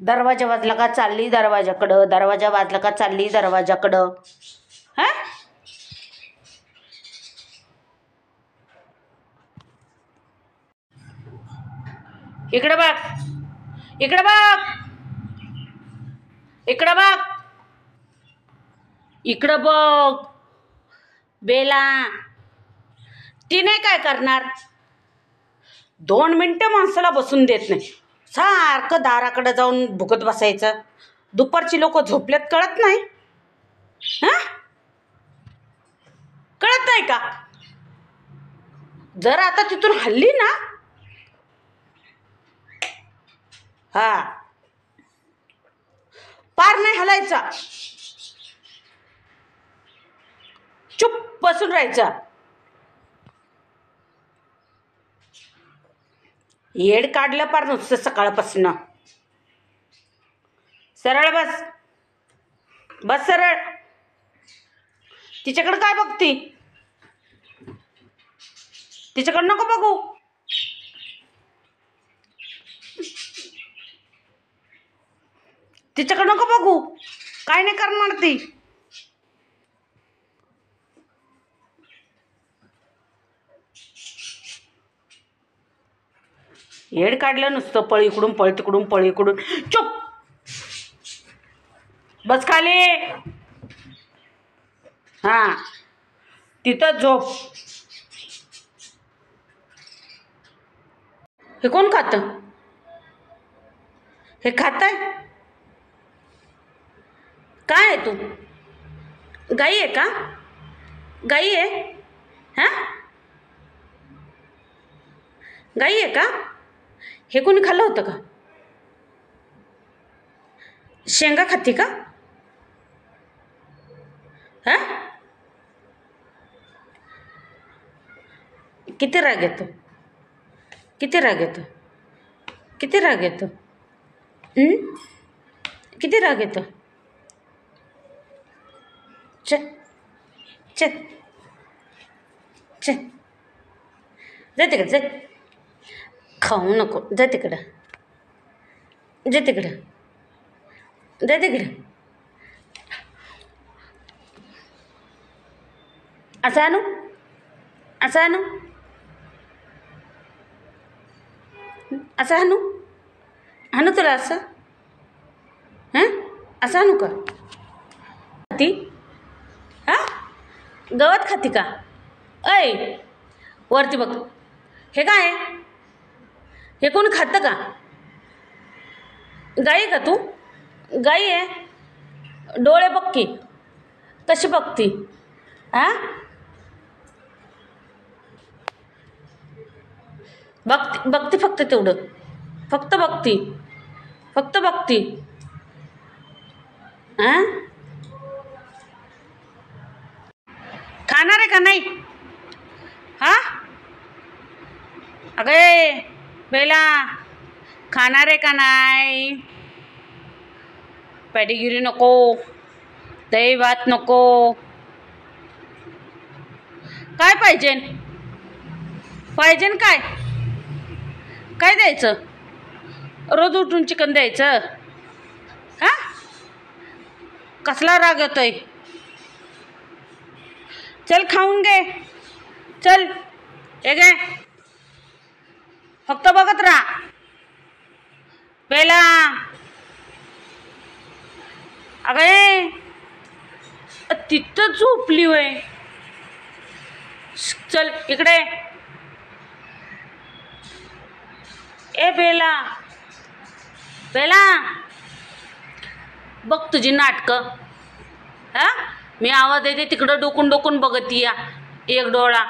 दरवाजा वाजला का चालली दरवाजाकडं, दरवाजा वाजला का चालली दरवाजाकडं. हा इकडे बघ, इकडे बघ, इकडे बघ, इकडे बघ. बेला ती नाही काय करणार, 2 मिनिटं माणसाला बसून देत नाही. सारखं दाराकडे जाऊन भुकत बसायचं. दुपारची लोक झोपल्यात कळत नाही. हा कळत नाही का? जर आता तिथून हल्ली ना, हा पार नाही हलायचा, चुप बसून राहायचा. येड काढलं पार नुसतं सकाळपासून. सरळ बस, बस सरळ. तिच्याकडे काय बघती? तिच्याकडे नको बघू. तिच्याकडे नको बघू, काय नाही करणार ती. येड काढलं नुसतं, पळ इकडून पळ तिकडून, पळ इकडून. चुप बस खाली. हा तिथं झोप. हे कोण खातं? हे खाताय काय आहे? तू गाई आहे का? गाई आहे? हा गाई आहे का? हे कोणी खाल्लं होतं का? शेंगा खाती का? हा किती राग येतो, किती राग येतो, किती राग येतो, किती राग येतो. चल चल चल, जा तिकडं, जा. खाऊ नको, जा तिकडं, जा तिकडं, जा तिकडं. असं आणू, असं आणू, असं आणू, आणू तुला असं. हां असं आणू का? खाती? हा गवत खाती का? ऐ वरती बघ, हे काय? हे कोणी खातं का? गाई आहे का तू? गाई आहे? डोळे बघ की कशी बघती. हा बघती, बघती फक्त तेवढं, फक्त बघती, फक्त बघती. हां खाणार आहे का नाही? हा अगे बेला, खाणार आहे का नाही? पेडीगिरी नको, दही भात नको, काय पाहिजे? पाहिजे काय? काय द्यायचं? रोज उठून चिकन द्यायचं? हा कसला राग येतोय? चल खाऊन घे, चल. हे घे, फक्त बघत राहा. बेला अगे तिथं झोपली वय. चल इकडे. ए बेला, बेला बघ तुझी नाटकं. हा मी आवाज देते तिकडं डोकून डोकून बघत या, एक डोळा.